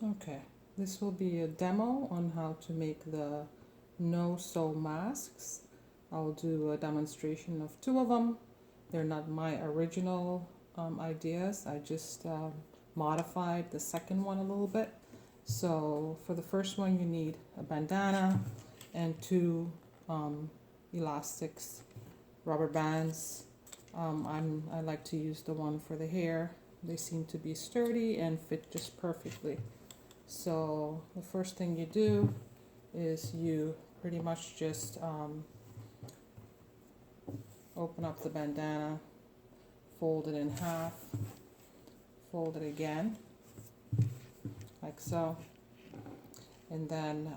Okay, this will be a demo on how to make the no-sew masks. I'll do a demonstration of two of them. They're not my original ideas. I just modified the second one a little bit. So for the first one, you need a bandana and two elastics, rubber bands. I like to use the one for the hair. They seem to be sturdy and fit just perfectly. So the first thing you do is you pretty much just open up the bandana, fold it in half, fold it again, like so, and then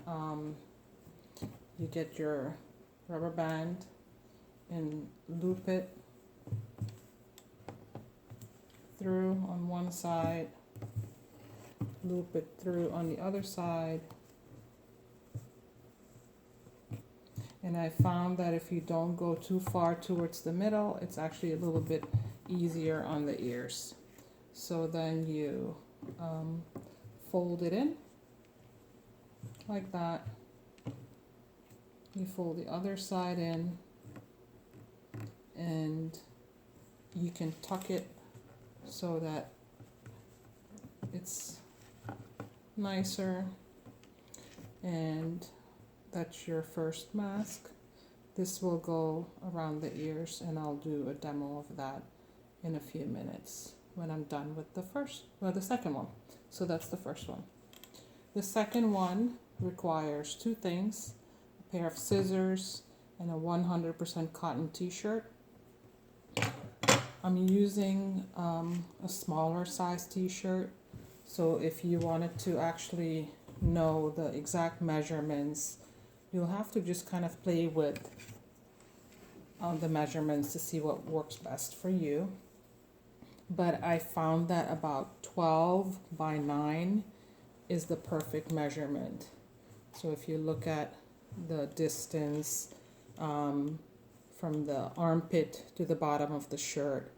you get your rubber band and loop it through on one side, loop it through on the other side. And I found that if you don't go too far towards the middle, it's actually a little bit easier on the ears. So then you fold it in like that. You fold the other side in, and you can tuck it so that it's nicer. And that's your first mask. This will go around the ears, and I'll do a demo of that in a few minutes when I'm done with the second one. So that's the first one. The second one requires two things: a pair of scissors and a 100% cotton t-shirt. I'm using a smaller size t-shirt, so if you wanted to actually know the exact measurements, you'll have to just kind of play with the measurements to see what works best for you. But I found that about 12 by 9 is the perfect measurement. So if you look at the distance from the armpit to the bottom of the shirt,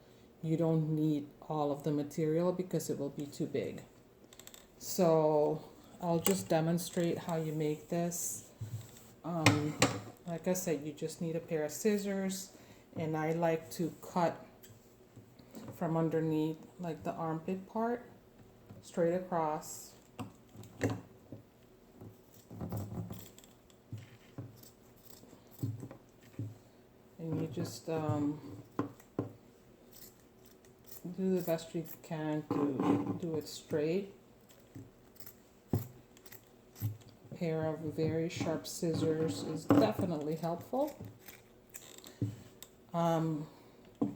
you don't need all of the material because it will be too big. So I'll just demonstrate how you make this. Like I said, you just need a pair of scissors, and I like to cut from underneath, like the armpit part, straight across. And you just do the best you can to do it straight. A pair of very sharp scissors is definitely helpful.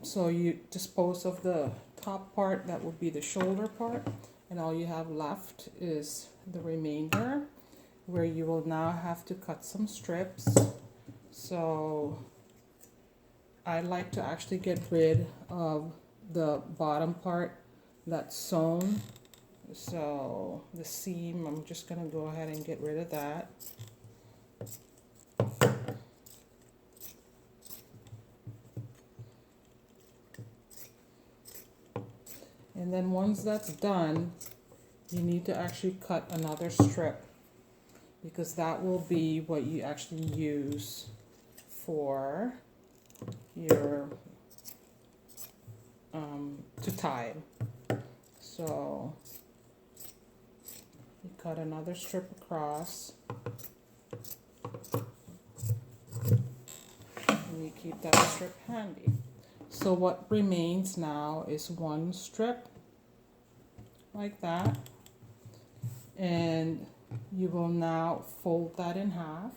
So you dispose of the top part, that would be the shoulder part, and all you have left is the remainder, where you will now have to cut some strips. So I like to actually get rid of the bottom part that's sewn. So the seam, I'm just going to go ahead and get rid of that. And then once that's done, you need to actually cut another strip, because that will be what you actually use for your to tie. So you cut another strip across, and you keep that strip handy. So what remains now is one strip like that, and you will now fold that in half,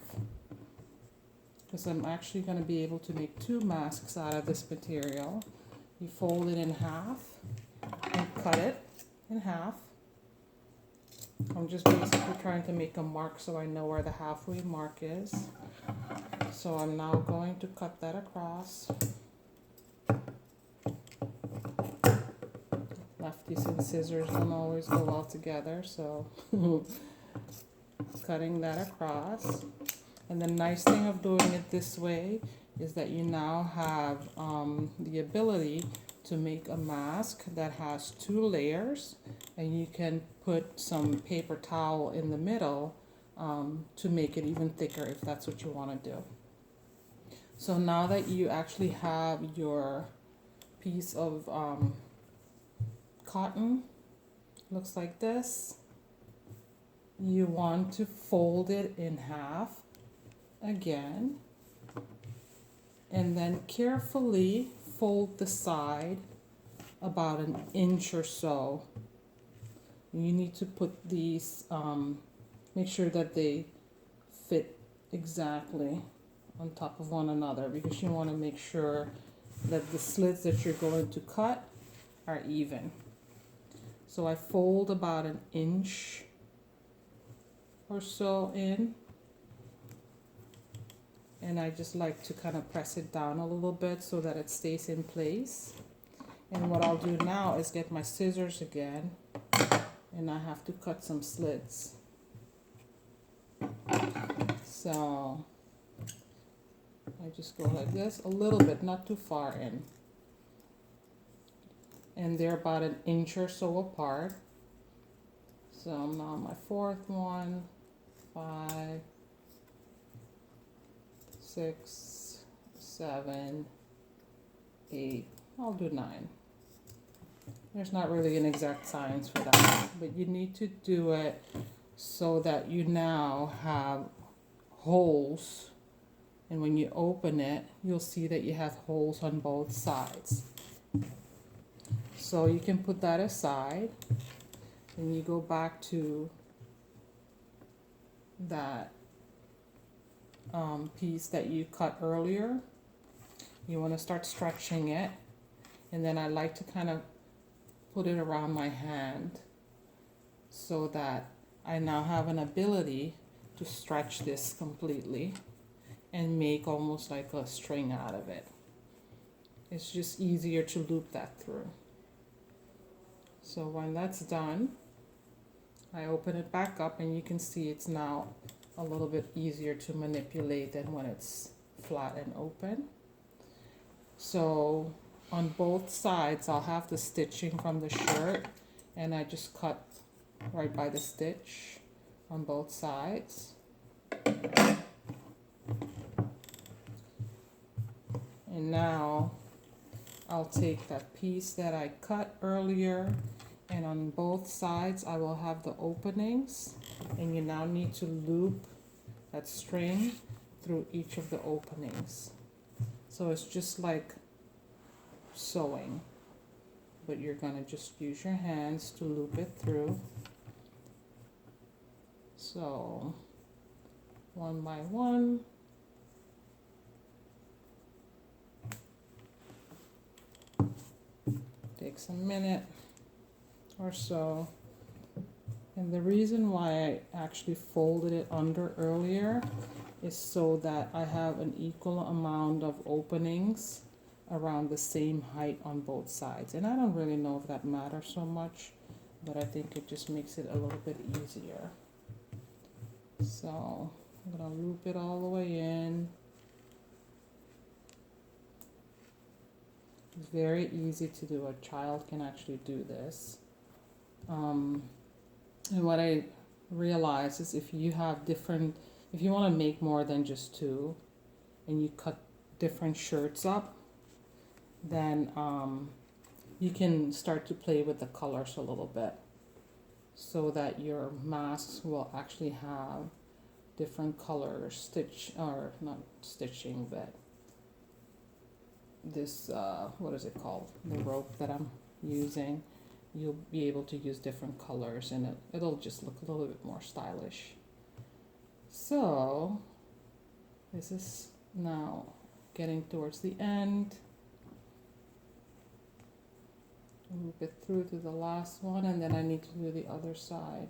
because I'm actually going to be able to make two masks out of this material. You fold it in half and cut it in half. I'm just basically trying to make a mark so I know where the halfway mark is. So I'm now going to cut that across. Lefties and scissors don't always go well together, so cutting that across. And the nice thing of doing it this way is that you now have the ability to make a mask that has 2 layers, and you can put some paper towel in the middle to make it even thicker if that's what you want to do. So now that you actually have your piece of cotton, looks like this, you want to fold it in half again, and then carefully fold the side about an inch or so. You need to put these, make sure that they fit exactly on top of one another, because you want to make sure that the slits that you're going to cut are even. So I fold about an inch or so in, and I just like to kind of press it down a little bit so that it stays in place. And what I'll do now is get my scissors again, and I have to cut some slits. So I just go like this, a little bit, not too far in. And they're about an inch or so apart. So now my 4th one, 5, 6, 7, 8, I'll do 9. There's not really an exact science for that, but you need to do it so that you now have holes, and when you open it, you'll see that you have holes on both sides. So you can put that aside, and you go back to that piece that you cut earlier. You want to start stretching it, and then I like to kind of put it around my hand so that I now have an ability to stretch this completely and make almost like a string out of it. It's just easier to loop that through. So when that's done, I open it back up, and you can see it's now a little bit easier to manipulate than when it's flat and open. So on both sides, I'll have the stitching from the shirt, and I just cut right by the stitch on both sides. And now I'll take that piece that I cut earlier, and on both sides I will have the openings, and you now need to loop that string through each of the openings. So it's just like sewing, but you're going to just use your hands to loop it through. So one by one. Takes a minute or so. And the reason why I actually folded it under earlier is so that I have an equal amount of openings around the same height on both sides. And I don't really know if that matters so much, but I think it just makes it a little bit easier. So I'm gonna loop it all the way in. It's very easy to do. A child can actually do this. And what I realize is if you have different, if you want to make more than just 2, and you cut different shirts up, then you can start to play with the colors a little bit, so that your masks will actually have different colors, or not stitching, but this, what is it called? The rope that I'm using. You'll be able to use different colors, and it'll just look a little bit more stylish. So this is now getting towards the end. Loop it through to the last one, and then I need to do the other side.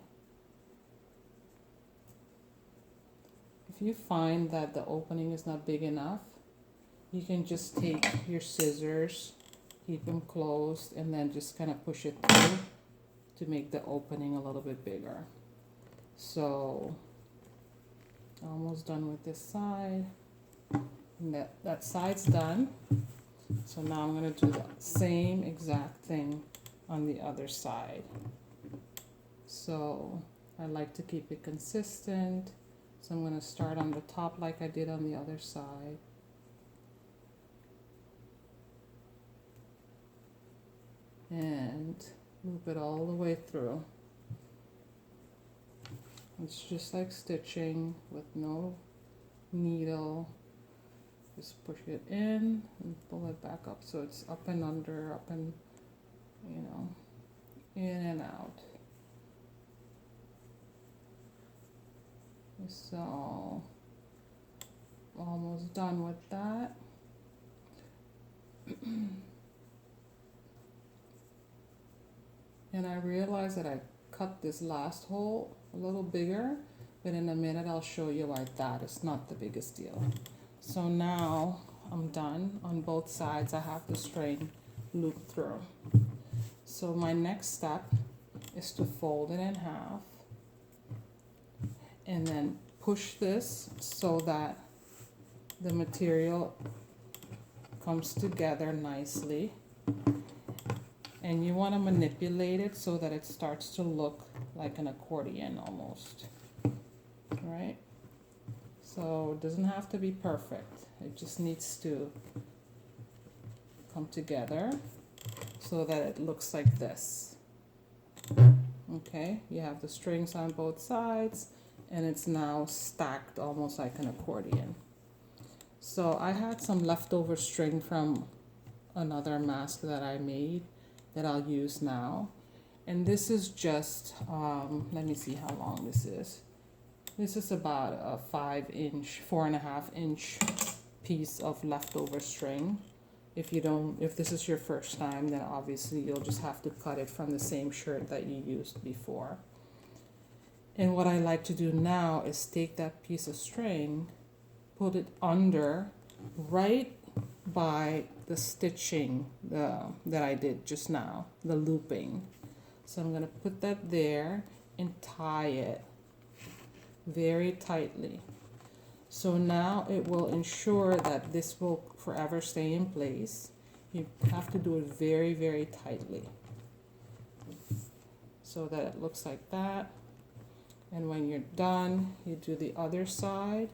If you find that the opening is not big enough, you can just take your scissors, keep them closed, and then just kind of push it through to make the opening a little bit bigger. So almost done with this side, and that side's done. So now I'm going to do the same exact thing on the other side. So I like to keep it consistent. So I'm going to start on the top like I did on the other side. And loop it all the way through. It's just like stitching with no needle. Just push it in and pull it back up so it's up and under, up and, you know, in and out. So almost done with that. And I realized that I cut this last hole a little bigger, but in a minute I'll show you why that is not the biggest deal. So now I'm done on both sides. I have the string loop through. So my next step is to fold it in half and then push this so that the material comes together nicely. And you want to manipulate it so that it starts to look like an accordion almost, right? So it doesn't have to be perfect. It just needs to come together so that it looks like this. Okay, you have the strings on both sides and it's now stacked almost like an accordion. So I had some leftover string from another mask that I made that I'll use now. And this is just, let me see how long this is. This is about a 4.5 inch piece of leftover string. If this is your first time, then obviously you'll just have to cut it from the same shirt that you used before. And what I like to do now is take that piece of string, put it under, right by the stitching that I did just now, the looping. So I'm going to put that there and tie it very tightly. So now it will ensure that this will forever stay in place. You have to do it very, very tightly so that it looks like that. And when you're done, you do the other side.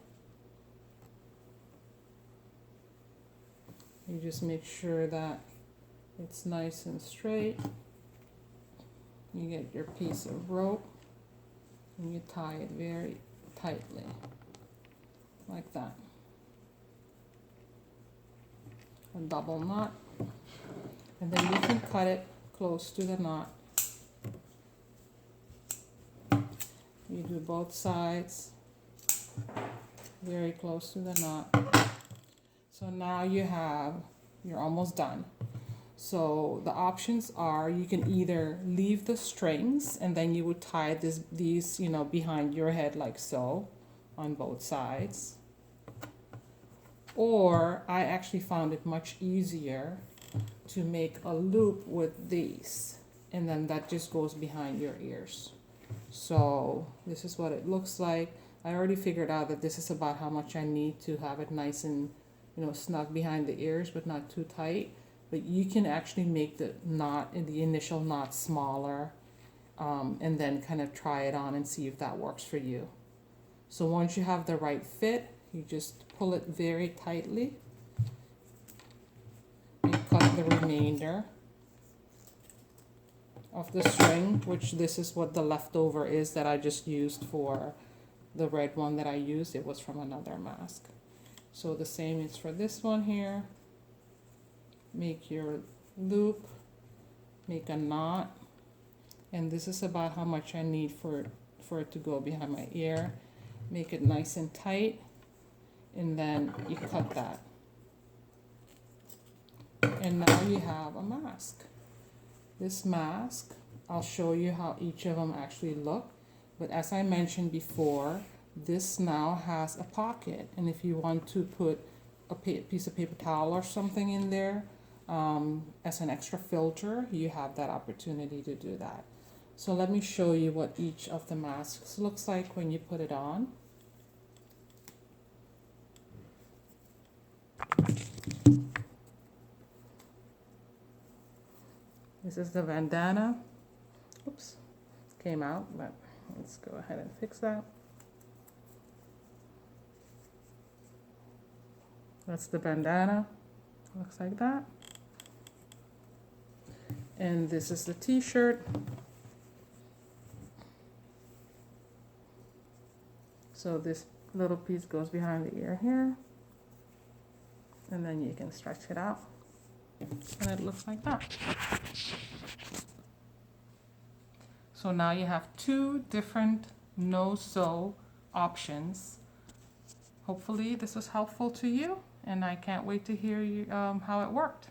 You just make sure that it's nice and straight. You get your piece of rope and you tie it very tightly, like that. A double knot. And then you can cut it close to the knot. You do both sides very close to the knot. So now you're almost done. So the options are, you can either leave the strings and then you would tie these, you know, behind your head like so on both sides. Or I actually found it much easier to make a loop with these, and then that just goes behind your ears. So this is what it looks like. I already figured out that this is about how much I need to have it nice and, you know, snug behind the ears, but not too tight. But you can actually make the knot in the initial knot smaller, and then kind of try it on and see if that works for you. So once you have the right fit, you just pull it very tightly and cut the remainder of the string, which this is what the leftover is that I just used for the red one that I used. It was from another mask. So the same is for this one here. Make your loop, make a knot, and this is about how much I need for it to go behind my ear. Make it nice and tight, and then you cut that. And now you have a mask. This mask, I'll show you how each of them actually look, but as I mentioned before, this now has a pocket, and if you want to put a piece of paper towel or something in there as an extra filter, you have that opportunity to do that. So let me show you what each of the masks looks like when you put it on. is the bandana. Oops, came out, but let's go ahead and fix that. That's the bandana, looks like that. And this is the t-shirt. So this little piece goes behind the ear here, and then you can stretch it out, and it looks like that. So now you have two different no-sew options. Hopefully this was helpful to you, and I can't wait to hear you, how it worked.